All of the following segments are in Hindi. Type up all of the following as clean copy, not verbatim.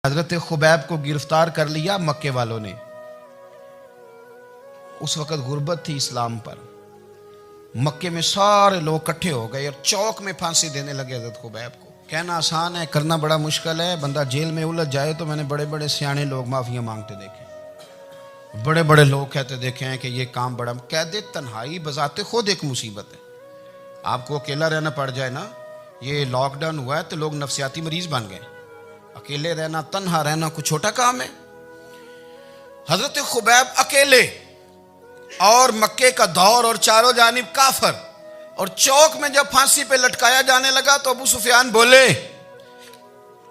हजरत खुबैब को गिरफ्तार कर लिया मक्के वालों ने। उस वक़्त गुर्बत थी इस्लाम पर। मक्के में सारे लोग इकट्ठे हो गए और चौक में फांसी देने लगे हजरत खुबैब को। कहना आसान है, करना बड़ा मुश्किल है। बंदा जेल में उलझ जाए तो मैंने बड़े बड़े सियाने लोग माफिया मांगते देखे, बड़े बड़े लोग कहते देखे हैं कि ये काम बड़ा। कैदे तन्हाई बजाते खुद एक मुसीबत है। आपको अकेला रहना पड़ जाए ना, ये लॉकडाउन हुआ है तो लोग नफसियाती मरीज बन गए। अकेले रहना, तन्हा रहना कुछ छोटा काम है। हजरत खुबैब अकेले और मक्के का दौर और चारों जानिब काफर, और चौक में जब फांसी पे लटकाया जाने लगा तो अबू सुफियान बोले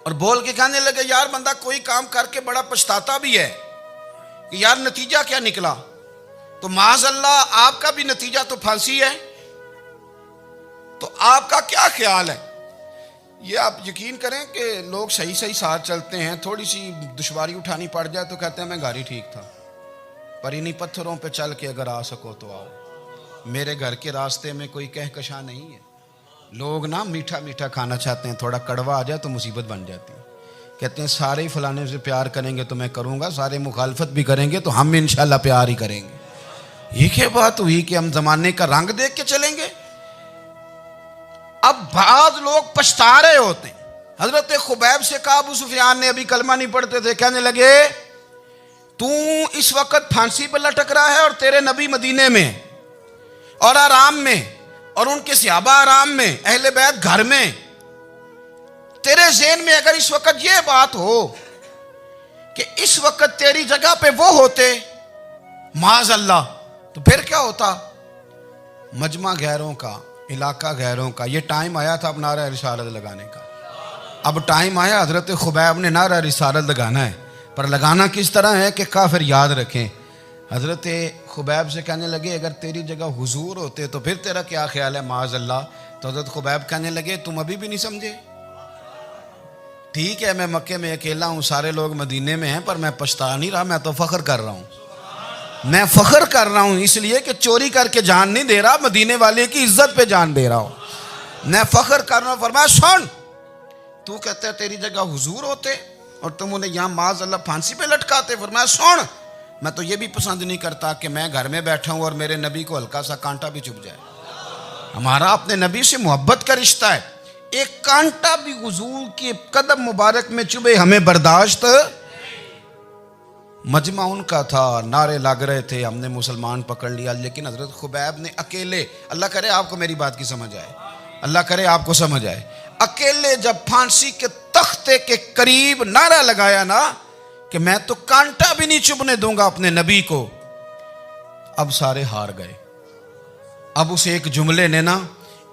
और बोल के कहने लगे, यार बंदा कोई काम करके बड़ा पछताता भी है कि यार नतीजा क्या निकला। तो माज़अल्लाह आपका भी नतीजा तो फांसी है, तो आपका क्या ख्याल है। ये आप यकीन करें कि लोग सही सही साथ चलते हैं, थोड़ी सी दुश्वारी उठानी पड़ जाए तो कहते हैं मैं घर ही ठीक था, पर इन्हीं पत्थरों पे चल के अगर आ सको तो आओ। मेरे घर के रास्ते में कोई कहकशा नहीं है। लोग ना मीठा मीठा खाना चाहते हैं, थोड़ा कड़वा आ जाए तो मुसीबत बन जाती है। कहते हैं सारे ही फलाने से प्यार करेंगे तो मैं करूँगा, सारे मुखालफत भी करेंगे तो हम इंशाल्लाह प्यार ही करेंगे। ये क्या बात हुई कि हम जमाने का रंग देख के चलेंगे। अब बाद लोग पछता रहे होते हैं। हजरत खुबैब से कहा, अबू सुफियान ने अभी कलमा नहीं पढ़ते थे, कहने लगे तू इस वक्त फांसी पर लटक रहा है और तेरे नबी मदीने में और आराम में, और उनके सहाबा आराम में, अहले बैत घर में। तेरे ज़हन में अगर इस वक्त यह बात हो कि इस वक्त तेरी जगह पे वो होते माज़अल्लाह, तो फिर क्या होता। मजमा गैरों का, इलाका गैरों का। ये टाइम आया था अब नारा रिसालत लगाने का। अब टाइम आया हजरत खुबैब ने नारा रिसालत लगाना है, पर लगाना किस तरह है कि काफिर याद रखें। हजरत खुबैब से कहने लगे अगर तेरी जगह हुजूर होते तो फिर तेरा क्या ख्याल है माज़अल्लाह। तो हजरत खुबैब कहने लगे तुम अभी भी नहीं समझे। ठीक है मैं मक्के में अकेला हूँ, सारे लोग मदीने में हैं, पर मैं पछता नहीं रहा, मैं तो फख्र कर रहा हूँ। मैं फख्र कर रहा हूं इसलिए कि चोरी करके जान नहीं दे रहा, मदीने वाले की इज्जत पे जान दे रहा हूं। मैं फख्र कर रहा हूं। फरमाया सुन, तू कहता है तेरी जगह हुजूर होते और तुम उन्हें यहां माज़अल्लाह फांसी पे लटकाते। फरमाया सुन, मैं तो ये भी पसंद नहीं करता कि मैं घर में बैठा हूं और मेरे नबी को हल्का सा कांटा भी चुभ जाए। हमारा अपने नबी से मोहब्बत का रिश्ता है। एक कांटा भी हुजूर के कदम मुबारक में चुभे हमें बर्दाश्त। मजमा उनका था, नारे लग रहे थे, हमने मुसलमान पकड़ लिया। लेकिन हजरत खुबैब ने अकेले, अल्लाह करे आपको मेरी बात की समझ आए, अल्लाह करे आपको समझ आए, अकेले जब फांसी के तख्ते के करीब नारा लगाया ना कि मैं तो कांटा भी नहीं चुभने दूंगा अपने नबी को, अब सारे हार गए। अब उस एक जुमले ने ना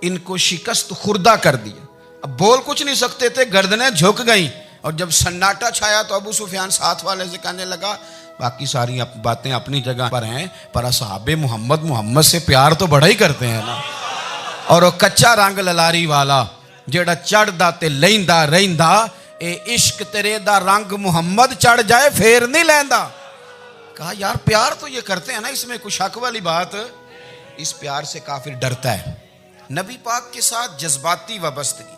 इनको शिकस्त खुर्दा कर दिया। अब बोल कुछ नहीं सकते थे, गर्दनें झुक गई। और जब सन्नाटा छाया तो अबू सुफियान साथ वाले से कहने लगा बाकी सारी बातें अपनी जगह पर हैं, पर असहाबे मोहम्मद से प्यार तो बड़ा ही करते हैं ना। और वो कच्चा रंग ललारी वाला जेड़ा चढ़दा ते लैंदा रहिंदा, ए इश्क तेरे दा रंग मुहम्मद चढ़ जाए फेर नहीं लैंदा। कहा यार प्यार तो ये करते हैं ना, इसमें कुछ शक वाली बात। इस प्यार से काफिर डरता है। नबी पाक के साथ जज्बाती वाबस्तगी,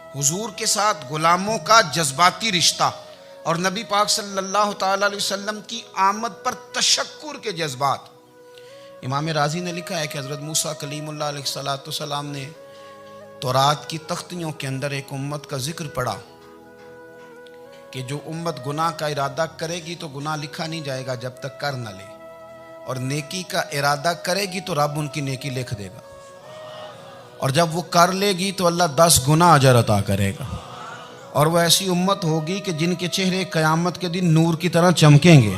हुजूर के साथ गुलामों का जज्बाती रिश्ता, और नबी पाक सल्लल्लाहु ताला अलैहि वसल्लम की आमद पर तशक्कुर के जज्बात। इमाम राजी ने लिखा है कि हज़रत मूसा कलीमुल्लाह अलैहिस्सलाम ने तौरात की तख्तियों के अंदर एक उम्मत का जिक्र पढ़ा कि जो उम्मत गुनाह का इरादा करेगी तो गुनाह लिखा नहीं जाएगा जब तक कर न ले, और नेकी का इरादा करेगी तो रब उनकी नेकी लिख देगा, और जब वो कर लेगी तो अल्लाह 10 गुना अजर अता करेगा। और वो ऐसी उम्मत होगी कि जिनके चेहरे क़यामत के दिन नूर की तरह चमकेंगे,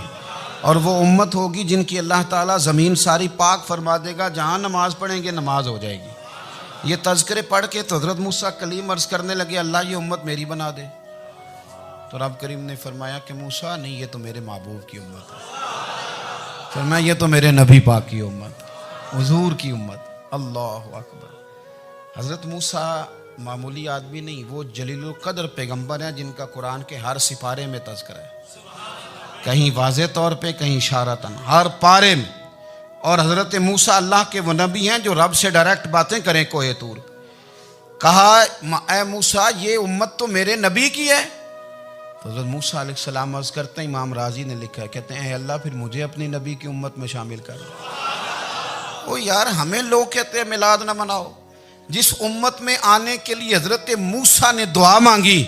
और वो उम्मत होगी जिनकी अल्लाह ताला ज़मीन सारी पाक फरमा देगा, जहाँ नमाज पढ़ेंगे नमाज हो जाएगी। ये तज़किरे पढ़ के तो हज़रत मूसा कलीम अर्ज़ करने लगे अल्लाह ये उम्मत मेरी बना दे। तो रब करीम ने फरमाया कि मूसा नहीं, ये तो मेरे महबूब की उम्मत है। फरमाया ये तो मेरे नबी पाक की उम्मत, हुजूर की उम्मत। अल्लाहु अकबर। हज़रत मूसा मामूली आदमी नहीं, वो जलीलुल क़द्र पैगंबर हैं जिनका कुरान के हर सिपारे में तज़किरा है, कहीं वाज़े तौर पे, कहीं इशारतन, हर पारे में। और हज़रत मूसा अल्लाह के वो नबी हैं जो रब से डायरेक्ट बातें करें कोहे तूर। कहा ए मूसा ये उम्मत तो मेरे नबी की है, तो हज़रत मूसा अलैहिस्सलाम अर्ज़ करते हैं, इमाम राजी ने लिखा है, कहते हैं अल्लाह फिर मुझे अपनी नबी की उम्मत में शामिल कर। ओ यार, हमें लोग कहते हैं मिलाद ना मनाओ। जिस उम्मत में आने के लिए हज़रत मूसा ने दुआ मांगी,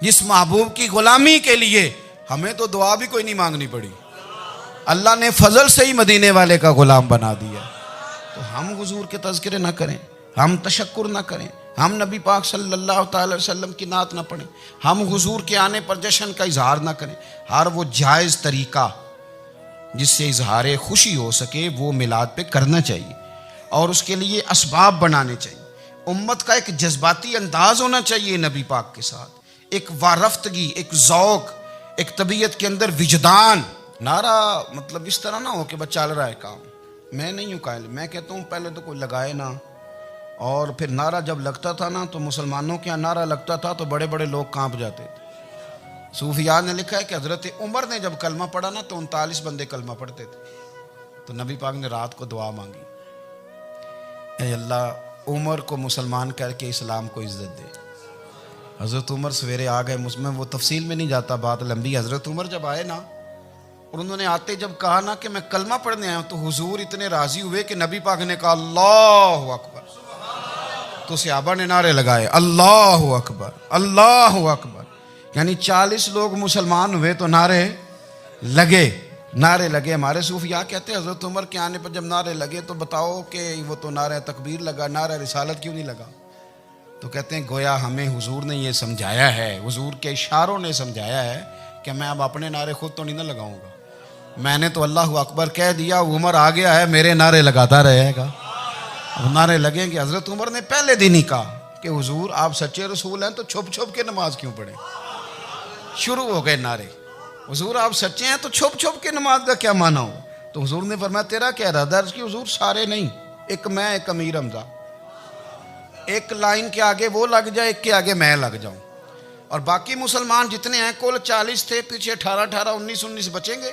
जिस महबूब की गुलामी के लिए, हमें तो दुआ भी कोई नहीं मांगनी पड़ी। अल्लाह ने फजल से ही मदीने वाले का गुलाम बना दिया। तो हम हुजूर के तज़किरे ना करें, हम तशक्कुर ना करें, हम नबी पाक सल्लल्लाहु अलैहि वसल्लम की नात ना पढ़ें, हम हुजूर के आने पर जश्न का इजहार ना करें। हर वो जायज़ तरीका जिससे इजहार खुशी हो सके वो मिलाद पे करना चाहिए और उसके लिए असबाब बनाने चाहिए। उम्मत का एक जज्बाती अंदाज होना चाहिए नबी पाक के साथ, एक वारफ्तगी, एक ज़ौक़, एक तबीयत के अंदर विजदान। नारा मतलब इस तरह ना हो कि बस चल रहा है काम। मैं नहीं हूँ कायल, मैं कहता हूँ पहले तो कोई लगाए ना, और फिर नारा जब लगता था ना तो मुसलमानों के यहाँ नारा लगता था तो बड़े बड़े लोग कांप जाते थे। सूफिया ने लिखा है कि हज़रत उमर ने जब कलमा पढ़ा ना तो 39 बंदे कलमा पढ़ते थे। तो नबी पाक ने रात को दुआ मांगी, ऐ अल्लाह उमर को मुसलमान करके इस्लाम को इज़्ज़त दे। हज़रत उमर सवेरे आ गए। मुझमें वो तफसील में नहीं जाता, बात लंबी। हज़रत उमर जब आए ना और उन्होंने आते जब कहा ना कि मैं कलमा पढ़ने आया हूँ, तो हुजूर इतने राज़ी हुए कि नबी पाक ने कहा अल्लाहु अकबर। तो सहाबा ने नारे लगाए अल्लाहु अकबर, अल्लाहु अकबर। यानी 40 लोग मुसलमान हुए तो नारे लगे, नारे लगे। हमारे सूफिया कहते हैं हज़रत उमर के आने पर जब नारे लगे तो बताओ कि वो तो नारा तकबीर लगा, नारा रिसालत क्यों नहीं लगा? तो कहते हैं गोया हमें हुजूर ने ये समझाया है, हुजूर के इशारों ने समझाया है कि मैं अब अपने नारे खुद तो नहीं ना लगाऊंगा, मैंने तो अल्लाहु अकबर कह दिया, उमर आ गया है, मेरे नारे लगाता रहेगा। अब नारे लगेंगे। हज़रत उमर ने पहले दिन ही कहा कि हुजूर आप सच्चे रसूल हैं तो छुप छुप के नमाज क्यों पढ़े? शुरू हो गए नारे, हुजूर आप सच्चे हैं तो छुप छुप के नमाज का क्या माना हो? तो हुजूर ने फरमाया तेरा क्या इरादा है? कि हुजूर सारे नहीं, एक मैं, एक अमीर हमजा, एक लाइन के आगे वो लग जाए, एक के आगे मैं लग जाऊं, और बाकी मुसलमान जितने हैं कुल 40 थे, पीछे 18 19 बचेंगे,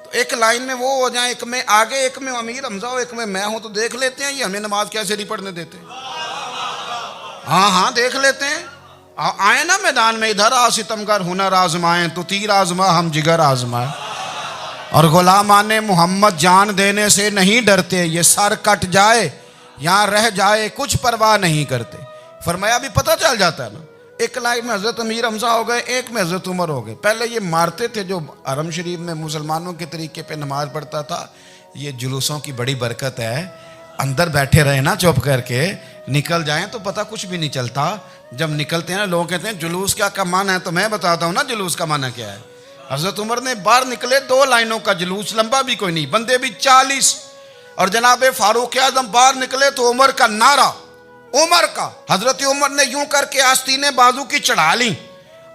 तो एक लाइन में वो हो जाए, एक में आगे, एक में अमीर हमजा हो, एक में मैं हूं, तो देख लेते हैं ये हमें नमाज कैसे नहीं पढ़ने देते। हाँ हाँ देख लेते हैं, आए ना मैदान में, इधर आ सितमगर हुनर आजमाएं, तो तीर आजमा हम जिगर आजमाए, और गुलामाने मोहम्मद जान देने से नहीं डरते, ये सर कट जाए यहाँ रह जाए कुछ परवाह नहीं करते। फरमाया भी पता चल जाता है ना, एक लाइन में हज़रत अमीर हमजा हो गए, एक में हज़रत उमर हो गए। पहले ये मारते थे जो हरम शरीफ में मुसलमानों के तरीके पे नमाज पढ़ता था, ये जुलूसों की बड़ी बरकत है, अंदर बैठे रहे ना चुप करके, निकल जाएं तो पता कुछ भी नहीं चलता। जब निकलते हैं ना लोग कहते हैं जुलूस क्या माना है, तो मैं बताता हूँ ना जुलूस का माना क्या है। हज़रत उमर ने बाहर निकले, 2 लाइनों का जुलूस, लंबा भी कोई नहीं, बंदे भी 40, और जनाब फारूक आजम बाहर निकले तो उमर का नारा, उमर का, हजरत उमर ने यूं करके आस्तीने बाजू की चढ़ा ली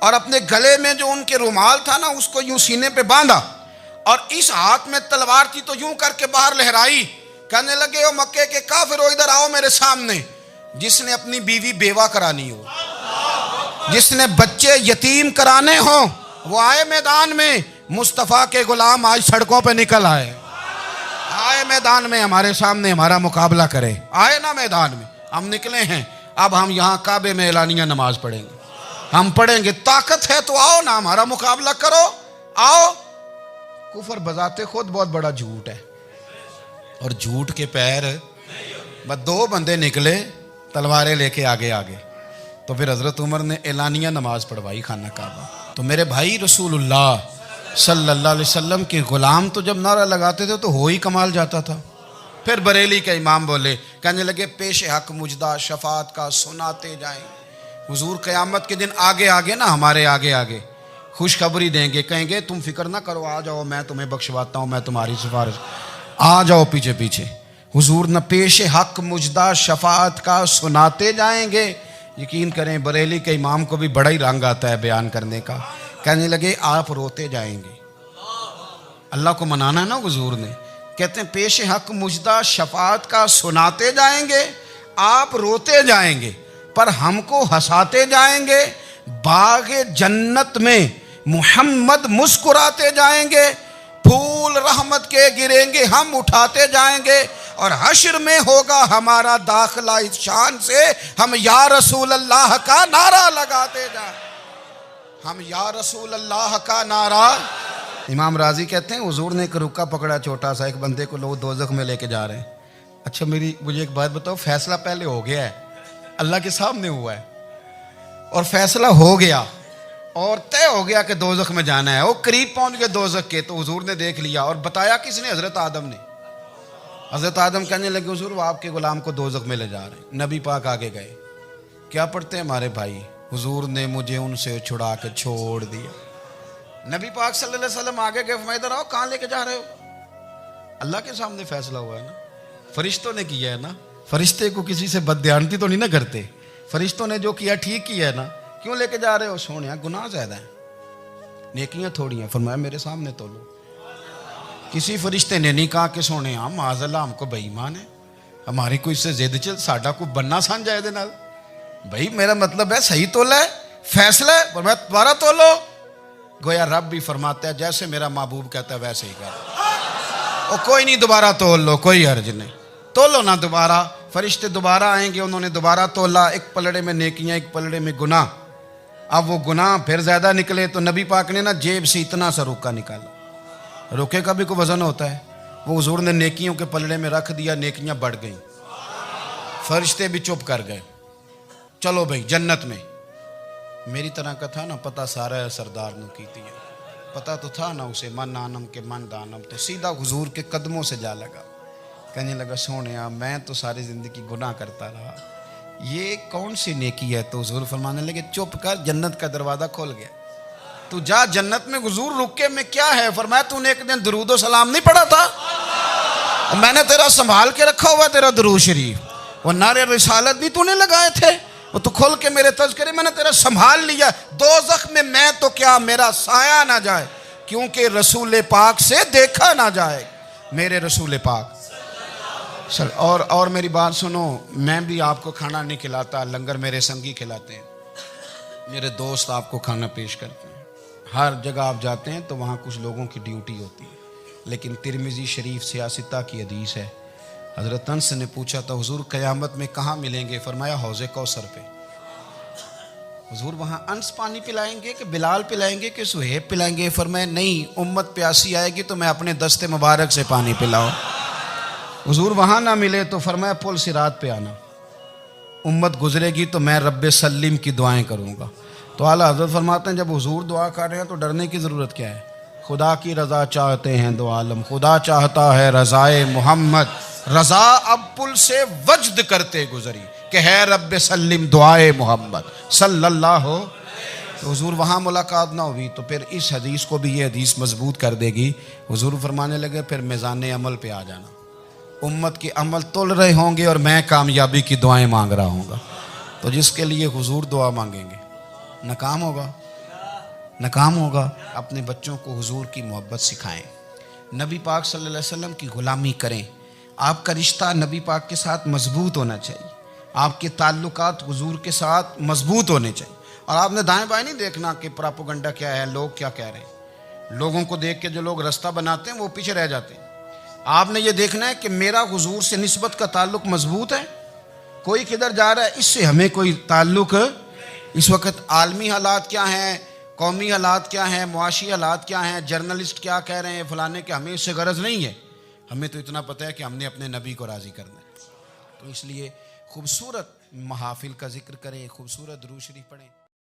और अपने गले में जो उनके रुमाल था ना उसको यूं सीने पे बांधा, और इस हाथ में तलवार थी तो यूं करके बाहर लहराई, कहने लगे ओ मक्के के काफिरो इधर आओ मेरे सामने। जिसने अपनी बीवी बेवा करानी हो, जिसने बच्चे यतीम कराने हो, वो आए मैदान में। मुस्तफ़ा के गुलाम आज सड़कों पे निकल आए, आए मैदान में हमारे सामने हमारा मुकाबला करे, आए ना मैदान में। हम निकले हैं, अब हम यहाँ काबे में एलानिया नमाज पढ़ेंगे, हम पढ़ेंगे, ताकत है तो आओ ना हमारा मुकाबला करो, आओ। कुफर बजाते खुद बहुत बड़ा झूठ है, और झूठ के पैर, बस 2 बंदे निकले तलवारें लेके आगे आगे, तो फिर हजरत उमर ने एलानिया नमाज पढ़वाई खाना काबा। तो मेरे भाई रसूलुल्लाह सल्लल्लाहु अलैहि वसल्लम के गुलाम तो जब नारा लगाते थे तो हो ही कमाल जाता था। फिर बरेली के इमाम बोले, कहने लगे पेश हक मुजदा शफात का सुनाते जाएं। हुजूर क़यामत के दिन आगे आगे ना, हमारे आगे आगे खुशखबरी देंगे, कहेंगे तुम फिक्र ना करो, आ जाओ मैं तुम्हें बख्शवाता हूँ, मैं तुम्हारी सिफारिश, आ जाओ पीछे पीछे। हुजूर न पेश हक मुजदा शफात का सुनाते जाएंगे। यकीन करें बरेली के इमाम को भी बड़ा ही रंग आता है बयान करने का। कहने लगे आप रोते जाएंगे, अल्लाह को मनाना है ना हुजूर ने, कहते हैं पेश हक मुजदा शफात का सुनाते जाएंगे, आप रोते जाएंगे पर हमको हंसाते जाएंगे। बागे जन्नत में मुहम्मद मुस्कुराते जाएंगे, फूल रहमत के गिरेंगे हम उठाते जाएंगे, और हश्र में होगा हमारा दाखिला इस शान से हम या रसूल अल्लाह का नारा लगाते जाएं। हम या रसूल अल्लाह का नारा। इमाम राजी कहते हैं हुजूर ने एक रुक्का पकड़ा छोटा सा, एक बंदे को लोग दोज़ख में लेके जा रहे हैं। अच्छा मुझे एक बात बताओ, फैसला पहले हो गया है, अल्लाह के सामने हुआ है और फैसला हो गया और तय हो गया कि दोज़ख में जाना है। वो करीब पहुंच गए दोज़ख के, तो हुजूर ने देख लिया और बताया किसने? हजरत आदम ने। हजरत आदम कहने लगे हुजूर वो आपके गुलाम को दोज़ख में ले जा रहे हैं। नबी पाक आगे गए, क्या पढ़ते हैं हमारे भाई, हुजूर ने मुझे उनसे छुड़ा के छोड़ दिया। नबी पाक सल्लल्लाहु अलैहि वसल्लम आगे गए, फरमाया इधर आओ, कहाँ लेके जा रहे हो? अल्लाह के सामने फैसला हुआ है ना, फरिश्तों ने किया है ना। फरिश्ते को किसी से बदध्यानती तो नहीं ना करते, फरिश्तों ने जो किया ठीक किया है ना। क्यों लेके जा रहे हो? सोनिया गुनाह ज्यादा है, नेकियां थोड़ी हैं। फरमाया मेरे सामने तो लो। किसी फरिश्ते ने नहीं कहा कि सोने हम माज़अल्लाह हमको बेईमान है, हमारी कोई इससे जिद चल साडा को बनना सान जाए दे नाल। भाई मेरा मतलब है सही तोला है, फैसला है, पर मैं दोबारा तोलो। गोया रब भी फरमाता है जैसे मेरा महबूब कहता है वैसे ही कर। और कोई नहीं, दोबारा तोल लो, कोई हर्ज नहीं, तोलो ना दोबारा। फरिश्ते दोबारा आएंगे, उन्होंने दोबारा तोला, एक पलड़े में नेकियां एक पलड़े में गुनाह। अब वो गुनाह फिर ज्यादा निकले तो नबी पाक ने ना जेब से इतना सा रुक्का निकाला। रुके का भी कोई वजन होता है, वो हुजूर ने नेकियों के पलड़े में रख दिया, नेकियां बढ़ गई, फरिश्ते भी चुप कर गए। चलो भाई जन्नत में। मेरी तरह का था ना पता सारा है सरदार ने की थी, पता तो था ना उसे, मन आनम के मन दानम। तो सीधा हुजूर के कदमों से जा लगा, कहने लगा सोने मैं तो सारी जिंदगी गुनाह करता रहा, ये कौन सी नेकी है? तो हुजूर फरमाने लगे चुप कर, जन्नत का दरवाजा खोल गया, तू जा जन्नत में। हुजूर रुके में क्या है? फरमाया तूने एक दिन दरूद सलाम नहीं पढ़ा था, मैंने तेरा संभाल के रखा हुआ तेरा दरूद शरीफ, वो नारे रिसालत भी तूने लगाए थे, वो तो खोल के मेरे तज़किरे मैंने तेरा संभाल लिया। दोज़ख में मैं तो क्या मेरा साया ना जाए, क्योंकि रसूल पाक से देखा ना जाए, मेरे रसूल पाक। सर और मेरी बात सुनो, मैं भी आपको खाना नहीं खिलाता, लंगर मेरे संगी खिलाते हैं, मेरे दोस्त आपको खाना पेश करते हैं। हर जगह आप जाते हैं तो वहाँ कुछ लोगों की ड्यूटी होती है, लेकिन तिरमिज़ी शरीफ सियासता की हदीस है, हज़रत अनस ने पूछा था हुजूर क़यामत में कहाँ मिलेंगे? फरमाया हौज़े कौसर पे। हुजूर वहाँ अनस पानी पिलाएंगे कि बिलाल पिलाएंगे कि सुहेब पिलाएंगे? फरमाया नहीं, उम्मत प्यासी आएगी तो मैं अपने दस्ते मुबारक से पानी पिलाऊं। हुजूर वहाँ ना मिले तो फरमाया पुल सिरात पे आना, उम्मत गुजरेगी तो मैं रब्बे सल्लिम की दुआएं करूँगा। तो आला हज़रत फरमाते हैं जब हुजूर दुआ कर रहे हैं तो डरने की ज़रूरत क्या है? खुदा की रज़ा चाहते हैं दो आलम, खुदा चाहता है रज़ाए मोहम्मद, रज़ा अब पुल से वज्द करते गुजरी कि है रब्बे सल्लिम दुआए मोहम्मद सल्लल्लाहु। तो हुजूर वहाँ मुलाकात ना हुई तो फिर इस हदीस को भी ये हदीस मजबूत कर देगी। हुजूर फरमाने लगे फिर मिज़ान अमल पे आ जाना, उम्मत के अमल तोल रहे होंगे और मैं कामयाबी की दुआएं मांग रहा हूँगा। तो जिसके लिए हुजूर दुआ मांगेंगे नाकाम होगा, नाकाम होगा। अपने बच्चों को हुजूर की मोहब्बत सिखाएं, नबी पाक सल्लल्लाहु अलैहि वसल्लम की गुलामी करें। आपका रिश्ता नबी पाक के साथ मजबूत होना चाहिए, आपके ताल्लुकात हुजूर के साथ मजबूत होने चाहिए। और आपने दाएं बाएं नहीं देखना कि प्रोपेगेंडा क्या है, लोग क्या कह रहे हैं। लोगों को देख के जो लोग रास्ता बनाते हैं वो पीछे रह जाते हैं। आपने ये देखना है कि मेरा हुजूर से निस्बत का ताल्लुक मजबूत है, कोई किधर जा रहा है इससे हमें कोई ताल्लुक। इस वक्त आलमी हालात क्या हैं, कौमी हालात क्या हैं, मुआशी हालात क्या हैं, जर्नलिस्ट क्या कह रहे हैं फलाने के, हमें इससे गरज नहीं है। हमें तो इतना पता है कि हमने अपने नबी को राज़ी करना है। तो इसलिए खूबसूरत महाफिल का जिक्र करें, खूबसूरत दुरूद शरीफ पढ़ें।